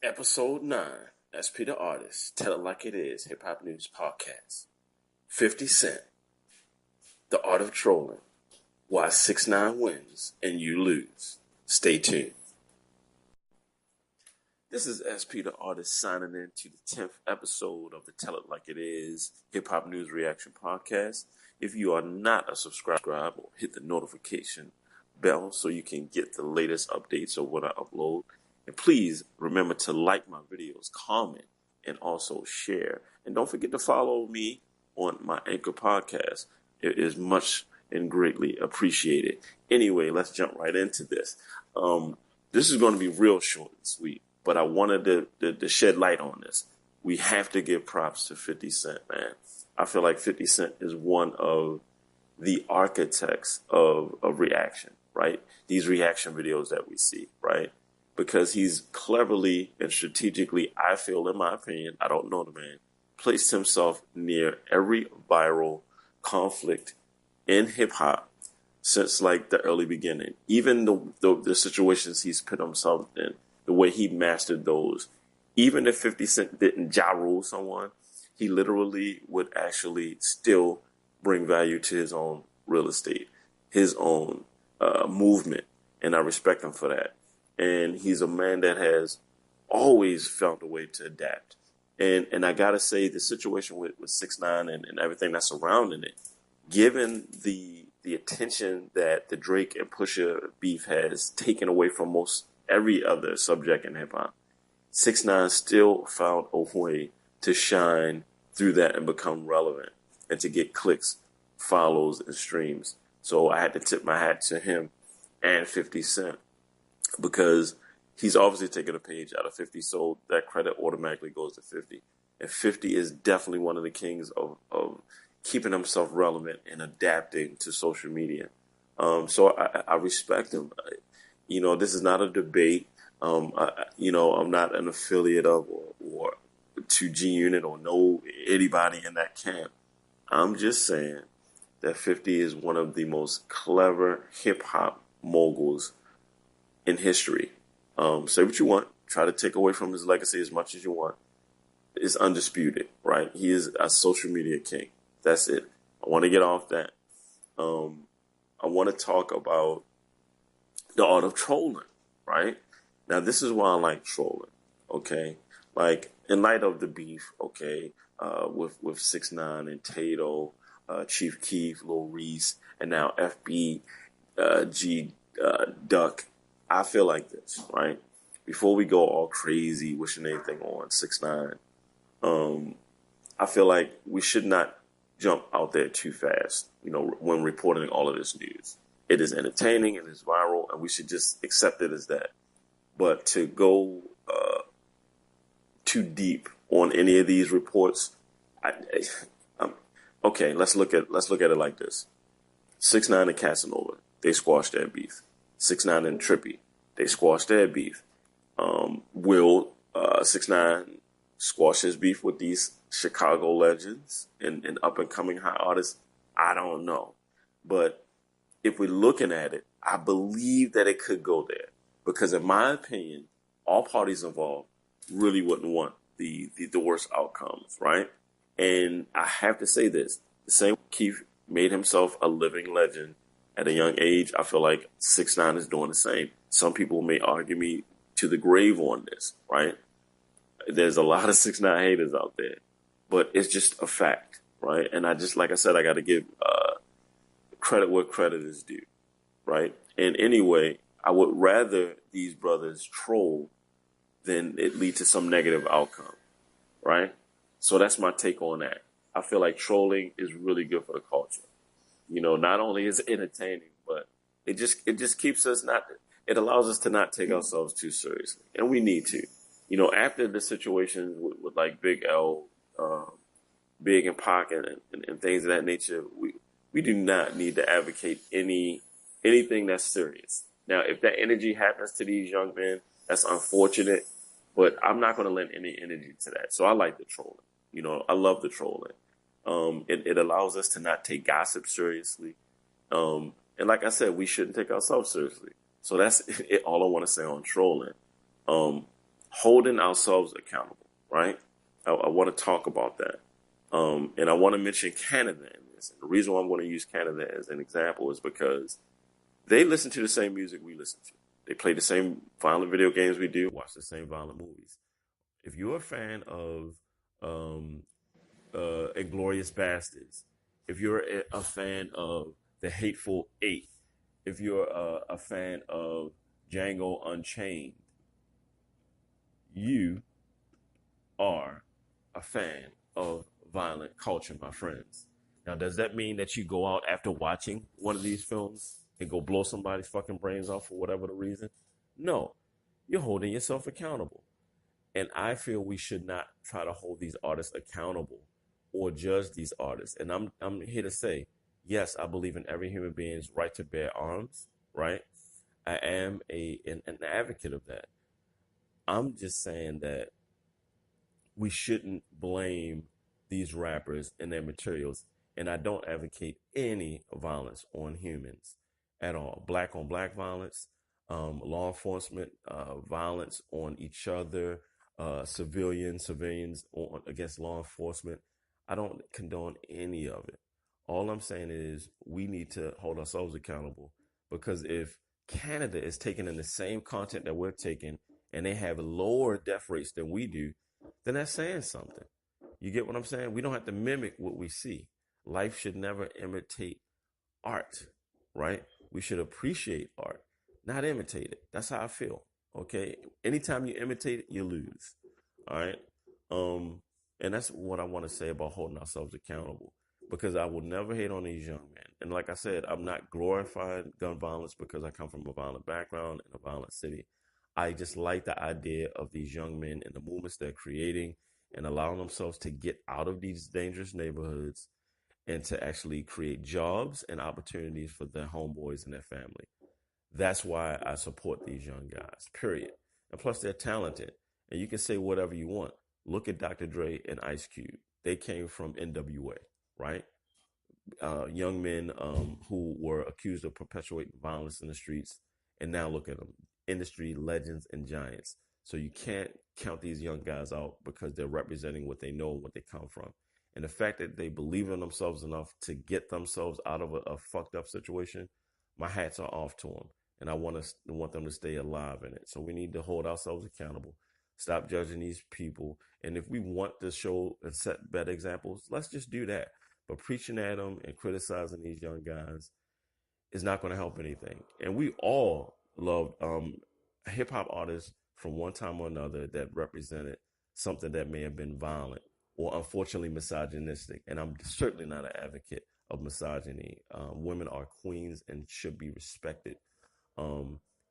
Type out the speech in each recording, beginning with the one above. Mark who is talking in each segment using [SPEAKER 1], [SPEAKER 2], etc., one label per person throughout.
[SPEAKER 1] Episode 9, SP the Artist, Tell It Like It Is, Hip Hop News Podcast. 50 Cent, The Art of Trolling, Why 6ix9ine Wins and You Lose. Stay tuned. This is SP the Artist signing in to the 10th episode of the Tell It Like It Is, Hip Hop News Reaction Podcast. If you are not a subscriber, hit the notification bell so you can get the latest updates of what I upload. And please remember to like my videos, comment, and also share. And don't forget to follow me on my Anchor podcast. It is much and greatly appreciated. Anyway, let's jump right into this. This is going to be real short and sweet, but I wanted to shed light on this. We have to give props to 50 Cent, man. I feel like 50 Cent is one of the architects of reaction, right? These reaction videos that we see, right? Because he's cleverly and strategically, I feel, in my opinion, I don't know the man, placed himself near every viral conflict in hip hop since like the early beginning. Even the situations he's put himself in, the way he mastered those. Even if 50 Cent didn't ja rule someone, he literally would actually still bring value to his own real estate, his own movement. And I respect him for that. And he's a man that has always found a way to adapt. And I got to say, the situation with 6ix9ine and everything that's surrounding it, given the attention that the Drake and Pusha beef has taken away from most every other subject in hip hop, 6ix9ine still found a way to shine through that and become relevant and to get clicks, follows, and streams. So I had to tip my hat to him and 50 Cent, because he's obviously taken a page out of 50, so that credit automatically goes to 50. And 50 is definitely one of the kings of keeping himself relevant and adapting to social media. So I respect him. This is not a debate. I'm not an affiliate of or to G Unit or know anybody in that camp. I'm just saying that 50 is one of the most clever hip hop moguls in history. Say what you want. Try to take away from his legacy as much as you want. It's undisputed, right? He is a social media king. That's it. I want to get off that. I want to talk about the art of trolling, right? Now, this is why I like trolling, okay? Like, in light of the beef, okay, with 6ix9ine and Tato, Chief Keef, Lil Reese, and now FBG Duck, I feel like this, right? Before we go all crazy wishing anything on 6ix9ine, I feel like we should not jump out there too fast, when reporting all of this news. It is entertaining and it's viral, and we should just accept it as that. But to go too deep on any of these reports, okay, let's look at it like this. 6ix9ine and Casanova, they squashed their beef. 6ix9ine and Trippie, they squashed their beef. Will 6ix9ine squash his beef with these Chicago legends and up and coming high artists? I don't know. But if we're looking at it, I believe that it could go there. Because in my opinion, all parties involved really wouldn't want the worst outcomes, right? And I have to say this. The same Keith made himself a living legend at a young age. I feel like 6ix9ine is doing the same. Some people may argue me to the grave on this, right? There's a lot of 6ix9ine haters out there, but it's just a fact, right? And like I said, I got to give credit where credit is due, right? And anyway, I would rather these brothers troll than it lead to some negative outcome, right? So that's my take on that. I feel like trolling is really good for the culture. Not only is it entertaining, but it just keeps us it allows us to not take ourselves too seriously. And we need to. After the situations with like Big L, Big and Pac and things of that nature, we do not need to advocate anything that's serious. Now, if that energy happens to these young men, that's unfortunate, but I'm not going to lend any energy to that. So I like the trolling. I love the trolling. It allows us to not take gossip seriously. And like I said, we shouldn't take ourselves seriously. So that's it, all I want to say on trolling. holding ourselves accountable, right? I want to talk about that. And I want to mention Canada in this. And the reason why I'm going to use Canada as an example is because they listen to the same music we listen to. They play the same violent video games we do, watch the same violent movies. If you're a fan of um, Inglorious Bastards, if you're a fan of The Hateful Eight, if you're a fan of Django Unchained, you are a fan of violent culture, my friends. Now, does that mean that you go out after watching one of these films and go blow somebody's fucking brains off for whatever the reason? No, you're holding yourself accountable. And I feel we should not try to hold these artists accountable or judge these artists. And I'm here to say, yes, I believe in every human being's right to bear arms, right? I am an advocate of that. I'm just saying that we shouldn't blame these rappers and their materials. And I don't advocate any violence on humans at all. Black on black violence, law enforcement violence on each other, civilians against law enforcement. I don't condone any of it. All I'm saying is we need to hold ourselves accountable, because if Canada is taking in the same content that we're taking and they have lower death rates than we do, then that's saying something. You get what I'm saying? We don't have to mimic what we see. Life should never imitate art, right? We should appreciate art, not imitate it. That's how I feel. Okay. Anytime you imitate it, you lose. All right. And that's what I want to say about holding ourselves accountable, because I will never hate on these young men. And like I said, I'm not glorifying gun violence because I come from a violent background in a violent city. I just like the idea of these young men and the movements they're creating and allowing themselves to get out of these dangerous neighborhoods and to actually create jobs and opportunities for their homeboys and their family. That's why I support these young guys, period. And plus, they're talented. And you can say whatever you want. Look at Dr. Dre and Ice Cube. They came from NWA, right? Young men who were accused of perpetuating violence in the streets. And now look at them, industry legends and giants. So you can't count these young guys out because they're representing what they know and what they come from. And the fact that they believe in themselves enough to get themselves out of a fucked up situation, my hats are off to them. And I want them to stay alive in it. So we need to hold ourselves accountable. Stop judging these people. And if we want to show and set better examples, let's just do that. But preaching at them and criticizing these young guys is not going to help anything. And we all loved hip hop artists from one time or another that represented something that may have been violent or unfortunately misogynistic. And I'm certainly not an advocate of misogyny. Women are queens and should be respected.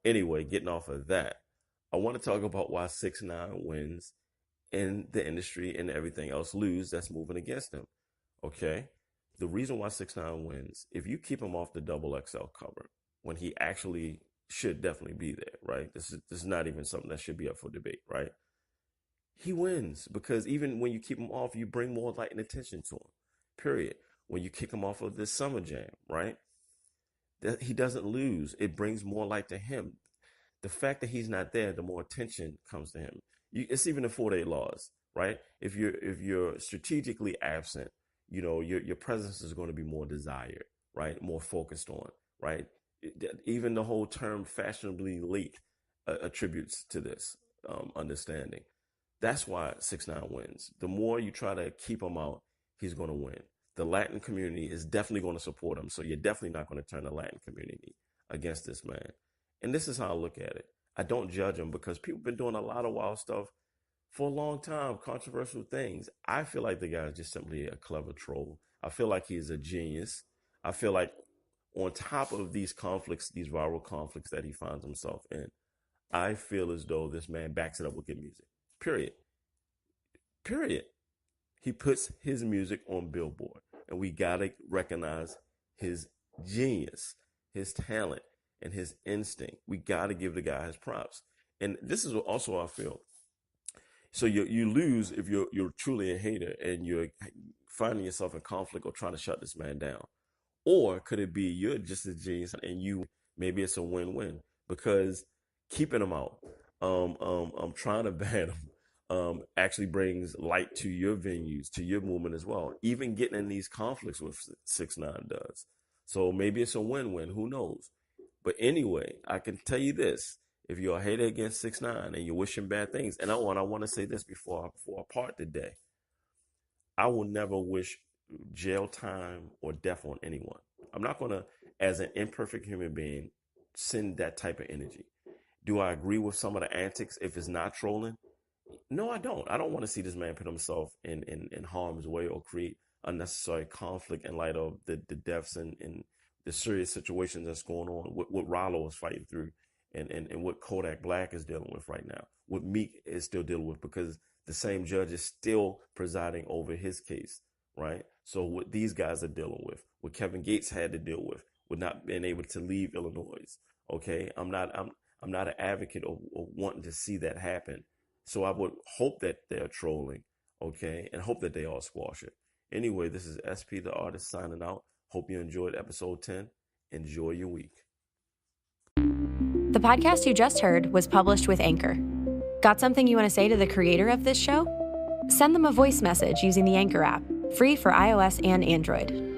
[SPEAKER 1] Anyway, getting off of that, I want to talk about why 6ix9ine wins and the industry and everything else lose that's moving against him. Okay? The reason why 6ix9ine wins, if you keep him off the double XL cover when he actually should definitely be there, right? This is not even something that should be up for debate, right? He wins because even when you keep him off, you bring more light and attention to him. Period. When you kick him off of this summer jam, right? That he doesn't lose. It brings more light to him. The fact that he's not there, the more attention comes to him. It's even the 4-day laws, right? If you're strategically absent, your presence is going to be more desired, right? More focused on, right? Even the whole term fashionably late attributes to this understanding. That's why 6ix9ine wins. The more you try to keep him out, he's going to win. The Latin community is definitely going to support him. So you're definitely not going to turn the Latin community against this man. And this is how I look at it. I don't judge him because people have been doing a lot of wild stuff for a long time, controversial things. I feel like the guy is just simply a clever troll. I feel like he's a genius. I feel like on top of these conflicts, these viral conflicts that he finds himself in, I feel as though this man backs it up with good music. Period. Period. He puts his music on Billboard, and we gotta recognize his genius, his talent, and his instinct. We gotta give the guy his props. And this is also how I feel. So you lose if you're truly a hater and you're finding yourself in conflict or trying to shut this man down. Or could it be you're just a genius and maybe it's a win-win because keeping him out trying to ban them actually brings light to your venues, to your movement as well. Even getting in these conflicts with 6ix9ine does. So maybe it's a win-win. Who knows? But anyway, I can tell you this: if you're a hater against 6ix9ine and you're wishing bad things, and I want to say this before I part today, I will never wish jail time or death on anyone. I'm not gonna, as an imperfect human being, send that type of energy. Do I agree with some of the antics if it's not trolling? No, I don't. I don't want to see this man put himself in harm's way or create unnecessary conflict in light of the deaths and the serious situations that's going on, what Rollo is fighting through, and what Kodak Black is dealing with right now, what Meek is still dealing with, because the same judge is still presiding over his case, right? So what these guys are dealing with, what Kevin Gates had to deal with not being able to leave Illinois, okay? I'm not an advocate of wanting to see that happen. So I would hope that they're trolling, okay, and hope that they all squash it. Anyway, this is SP the Artist signing out. Hope you enjoyed episode 10. Enjoy your week.
[SPEAKER 2] The podcast you just heard was published with Anchor. Got something you want to say to the creator of this show? Send them a voice message using the Anchor app, free for iOS and Android.